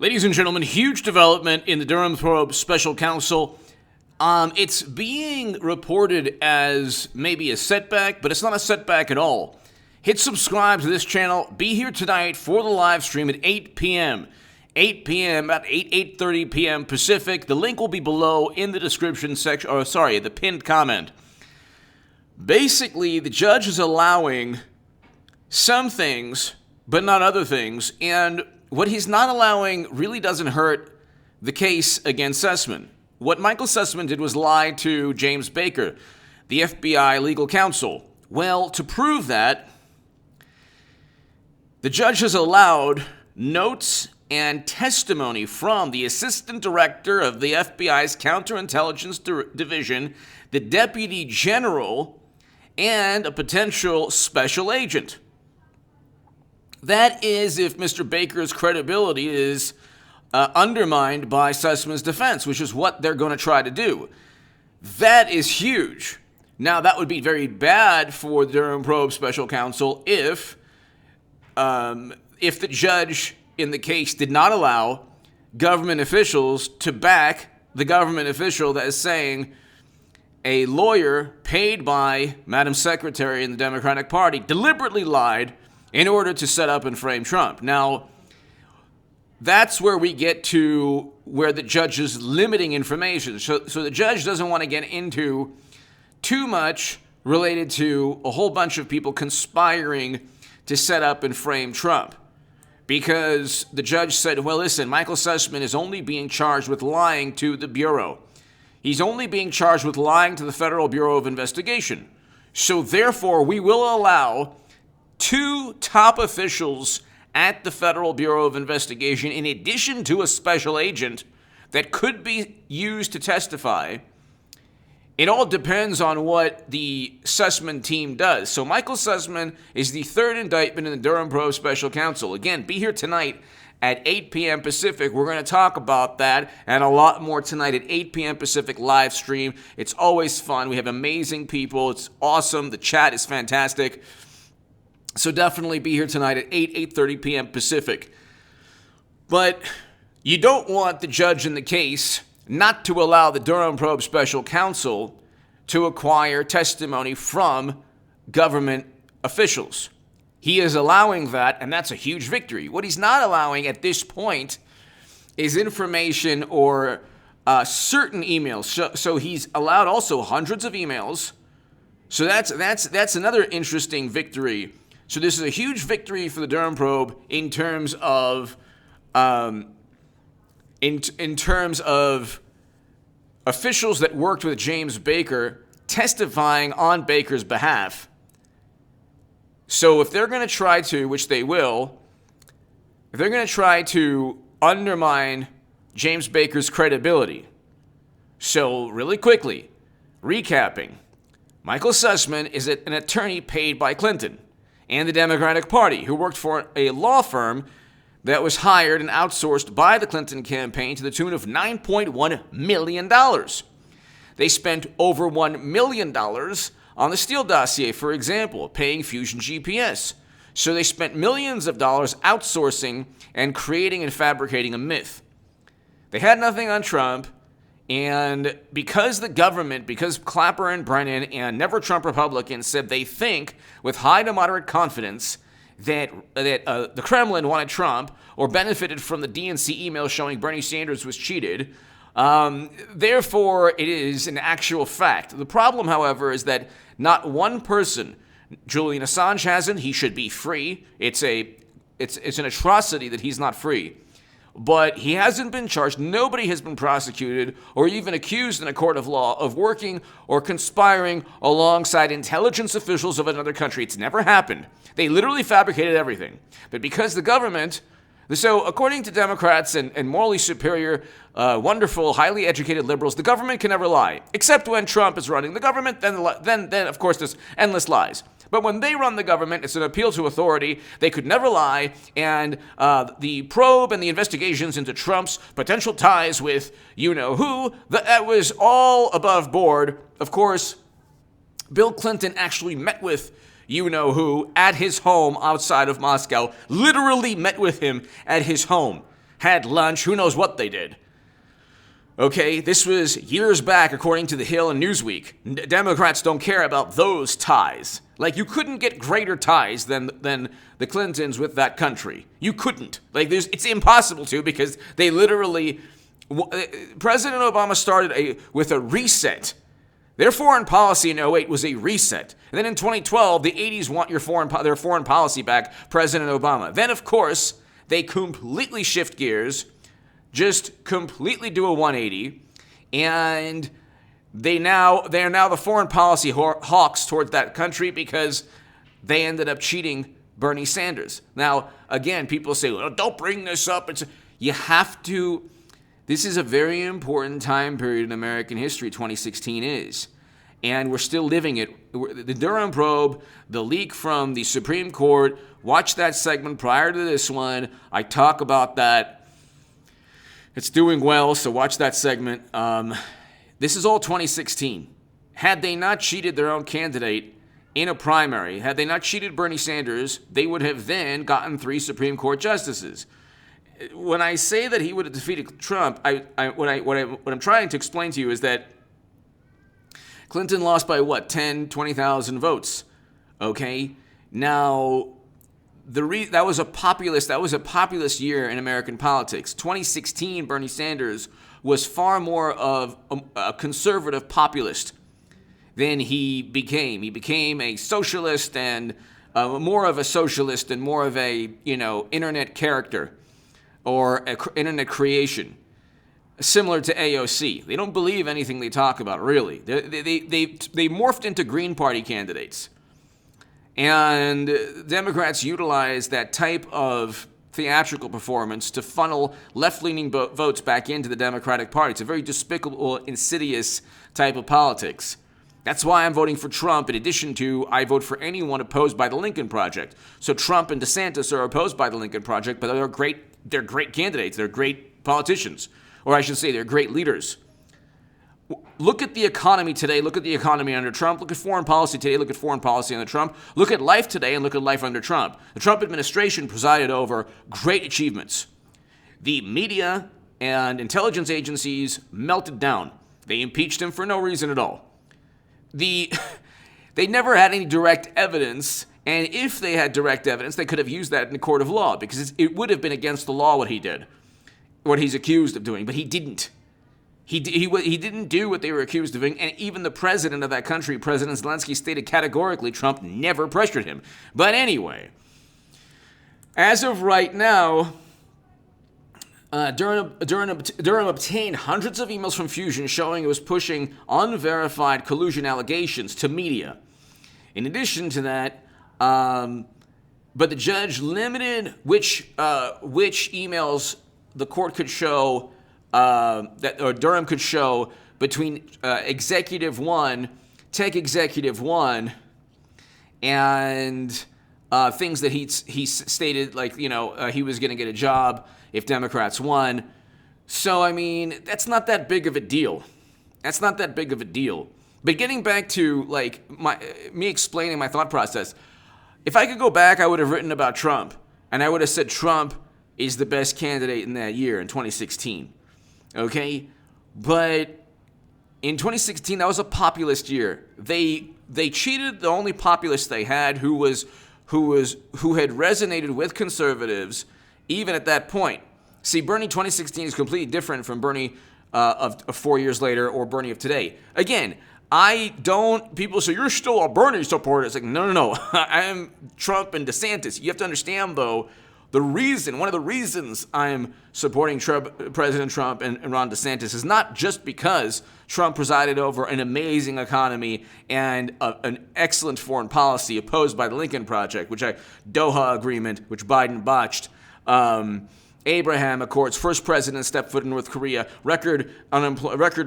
Ladies and gentlemen, huge development in the Durham probe special counsel. It's being reported as maybe a setback, but it's not a setback at all. Hit subscribe to this channel. Be here tonight for the live stream at 8 p.m. 8 p.m. at 8:30 p.m. Pacific. The link will be below in the description section, the pinned comment. Basically, the judge is allowing some things, but not other things, and what he's not allowing really doesn't hurt the case against Sussman. What Michael Sussman did was lie to James Baker, the FBI legal counsel. Well, to prove that, the judge has allowed notes and testimony from the assistant director of the FBI's counterintelligence division, the deputy general, and a potential special agent. That is if Mr. Baker's credibility is undermined by Sussman's defense, which is what they're going to try to do. That is huge. Now, that would be very bad for the Durham probe special counsel if the judge in the case did not allow government officials to back the government official that is saying a lawyer paid by Madam Secretary in the Democratic Party deliberately lied in order to set up and frame Trump. Now, that's where we get to where the judge is limiting information. So the judge doesn't want to get into too much related to a whole bunch of people conspiring to set up and frame Trump. Because the judge said, well, listen, Michael Sussman is only being charged with lying to the Bureau. He's only being charged with lying to the Federal Bureau of Investigation. So therefore, we will allow two top officials at the Federal Bureau of Investigation, in addition to a special agent that could be used to testify. It all depends on what the Sussman team does. So Michael Sussman is the third indictment in the Durham probe special counsel. Again, be here tonight at 8 p.m. Pacific. We're going to talk about that and a lot more tonight at 8 p.m. Pacific live stream. It's always fun. We have amazing people. It's awesome. The chat is fantastic. So definitely be here tonight at 8:30 p.m. Pacific. But you don't want the judge in the case not to allow the Durham probe special counsel to acquire testimony from government officials. He is allowing that, and that's a huge victory. What he's not allowing at this point is information or certain emails. So he's allowed also hundreds of emails. So that's another interesting victory. So this is a huge victory for the Durham probe in terms of in terms of officials that worked with James Baker testifying on Baker's behalf. So if they're going to try to, which they will, if they're going to try to undermine James Baker's credibility. So really quickly, recapping, Michael Sussman is an attorney paid by Clinton and the Democratic Party, who worked for a law firm that was hired and outsourced by the Clinton campaign to the tune of $9.1 million. They spent over $1 million on the Steele dossier, for example, paying Fusion GPS. So they spent millions of dollars outsourcing and creating and fabricating a myth. They had nothing on Trump, and because the government, because Clapper and Brennan and Never Trump Republicans said they think with high to moderate confidence that the Kremlin wanted Trump or benefited from the DNC email showing Bernie Sanders was cheated, therefore it is an actual fact. The problem, however, is that not one person, Julian Assange hasn't, he should be free. It's an atrocity that he's not free. But he hasn't been charged. Nobody has been prosecuted or even accused in a court of law of working or conspiring alongside intelligence officials of another country. It's never happened. They literally fabricated everything. But because the government, so according to Democrats and morally superior, wonderful, highly educated liberals, the government can never lie, except when Trump is running the government. Then of course there's endless lies. But when they run the government, it's an appeal to authority. They could never lie. And the probe and the investigations into Trump's potential ties with you-know-who, that was all above board. Of course, Bill Clinton actually met with you-know-who at his home outside of Moscow, literally met with him at his home. had lunch, who knows what they did. Okay, this was years back, according to The Hill and Newsweek. Democrats don't care about those ties. Like, you couldn't get greater ties than the Clintons with that country. You couldn't. Like, it's impossible to, because they literally... President Obama started with a reset. Their foreign policy in 2008 was a reset. And then in 2012, the 80s want their foreign policy back, President Obama. Then, of course, they completely shift gears, just completely do a 180, and they are now the foreign policy hawks towards that country because they ended up cheating Bernie Sanders. Now, again, people say, well, don't bring this up. You have to. This is a very important time period in American history, 2016 is. And we're still living it. The Durham probe, the leak from the Supreme Court, watch that segment prior to this one. I talk about that. It's doing well, so watch that segment. This is all 2016. Had they not cheated their own candidate in a primary, had they not cheated Bernie Sanders, they would have then gotten 3 Supreme Court justices. When I say that he would have defeated Trump, what I'm trying to explain to you is that Clinton lost by 20,000 votes. Okay? Now, that was a populist year in American politics. 2016, Bernie Sanders was far more of a conservative populist than he became. He became a socialist and more of a internet character or internet creation, similar to AOC. They don't believe anything they talk about, really. They morphed into Green Party candidates. And Democrats utilize that type of theatrical performance to funnel left-leaning votes back into the Democratic Party. It's a very despicable, insidious type of politics. That's why I'm voting for Trump, in addition to I vote for anyone opposed by the Lincoln Project. So Trump and DeSantis are opposed by the Lincoln Project, but they're great candidates. They're great politicians. Or I should say they're great leaders. Look at the economy today. Look at the economy under Trump. Look at foreign policy today. Look at foreign policy under Trump. Look at life today and look at life under Trump. The Trump administration presided over great achievements. The media and intelligence agencies melted down. They impeached him for no reason at all. They never had any direct evidence, and if they had direct evidence, they could have used that in the court of law because it would have been against the law what he did, what he's accused of doing, but he didn't. He didn't do what they were accused of doing, and even the president of that country, President Zelensky, stated categorically Trump never pressured him. But anyway, as of right now, Durham obtained hundreds of emails from Fusion showing it was pushing unverified collusion allegations to media. In addition to that, but the judge limited which emails the court could show or Durham could show between Executive 1, Tech Executive 1, and things that he stated, like, he was going to get a job if Democrats won. So, I mean, that's not that big of a deal. But getting back to, me explaining my thought process, if I could go back, I would have written about Trump, and I would have said Trump is the best candidate in that year, in 2016. Okay? But in 2016, that was a populist year. They cheated the only populist they had who had resonated with conservatives even at that point. See, Bernie 2016 is completely different from Bernie of 4 years later or Bernie of today. Again, people say, you're still a Bernie supporter. It's like, no. I am Trump and DeSantis. You have to understand, though, one of the reasons I'm supporting President Trump and Ron DeSantis is not just because Trump presided over an amazing economy and an excellent foreign policy opposed by the Lincoln Project, Doha Agreement, which Biden botched, Abraham Accords, first president stepped foot in North Korea, record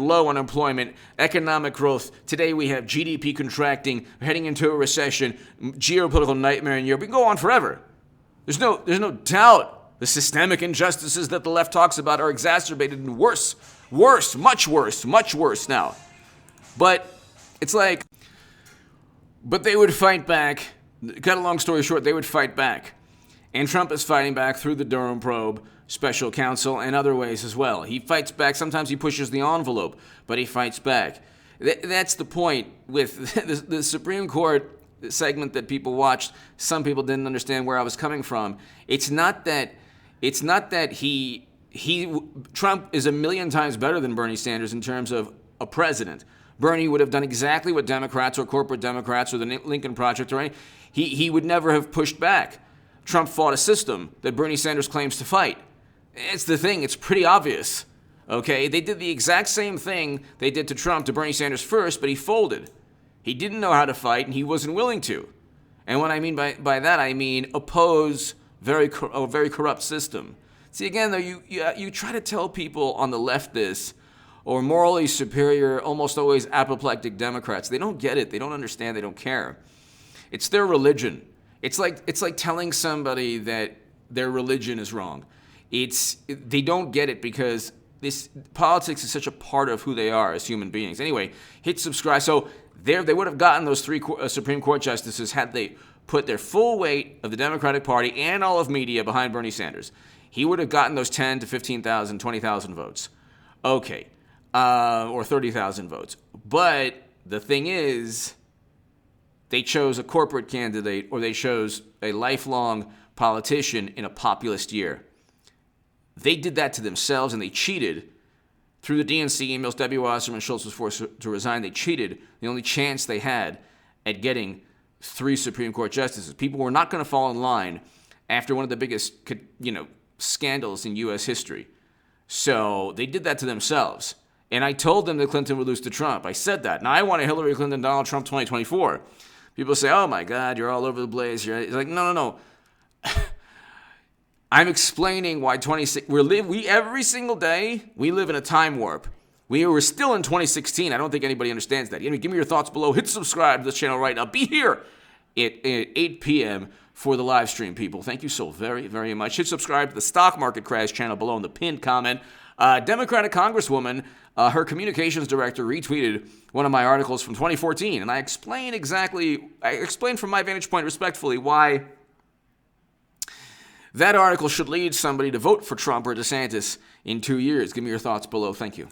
low unemployment, economic growth. Today we have GDP contracting, heading into a recession, geopolitical nightmare in Europe. We can go on forever. There's no doubt the systemic injustices that the left talks about are exacerbated and worse, much worse now. But it's like, but they would fight back. Cut a long story short, they would fight back. And Trump is fighting back through the Durham probe, special counsel and other ways as well. He fights back. Sometimes he pushes the envelope, but he fights back. That's the point with the Supreme Court segment that people watched. Some people didn't understand where I was coming from. It's not that Trump is a million times better than Bernie Sanders in terms of a president. Bernie would have done exactly what Democrats or corporate Democrats or the Lincoln Project or any, he would never have pushed back. Trump fought a system that Bernie Sanders claims to fight. It's the thing. It's pretty obvious. Okay? They did the exact same thing they did to Trump to Bernie Sanders first, but he folded. He didn't know how to fight, and he wasn't willing to. And what I mean by that, I mean oppose a very corrupt system. See, again, though, you try to tell people on the left this, or morally superior, almost always apoplectic Democrats. They don't get it. They don't understand. They don't care. It's their religion. It's like telling somebody that their religion is wrong. They don't get it because politics is such a part of who they are as human beings. Anyway, hit subscribe. So they would have gotten those 3 Supreme Court justices had they put their full weight of the Democratic Party and all of media behind Bernie Sanders. He would have gotten those 10 to 15,000, 20,000 votes. Okay. Or 30,000 votes. But the thing is, they chose a corporate candidate or they chose a lifelong politician in a populist year. They did that to themselves and they cheated. Through the DNC emails, Debbie Wasserman Schultz was forced to resign. They cheated the only chance they had at getting 3 Supreme Court justices. People were not going to fall in line after one of the biggest, scandals in U.S. history. So they did that to themselves. And I told them that Clinton would lose to Trump. I said that. Now, I want a Hillary Clinton, Donald Trump 2024. People say, oh, my God, you're all over the place. It's like, no. I'm explaining why every single day, we live in a time warp. We're still in 2016. I don't think anybody understands that. Give me your thoughts below. Hit subscribe to this channel right now. Be here at 8 p.m. for the live stream, people. Thank you so very, very much. Hit subscribe to the Stock Market Crash channel below in the pinned comment. Democratic Congresswoman, her communications director, retweeted one of my articles from 2014, and I explained from my vantage point respectfully why that article should lead somebody to vote for Trump or DeSantis in 2 years. Give me your thoughts below. Thank you.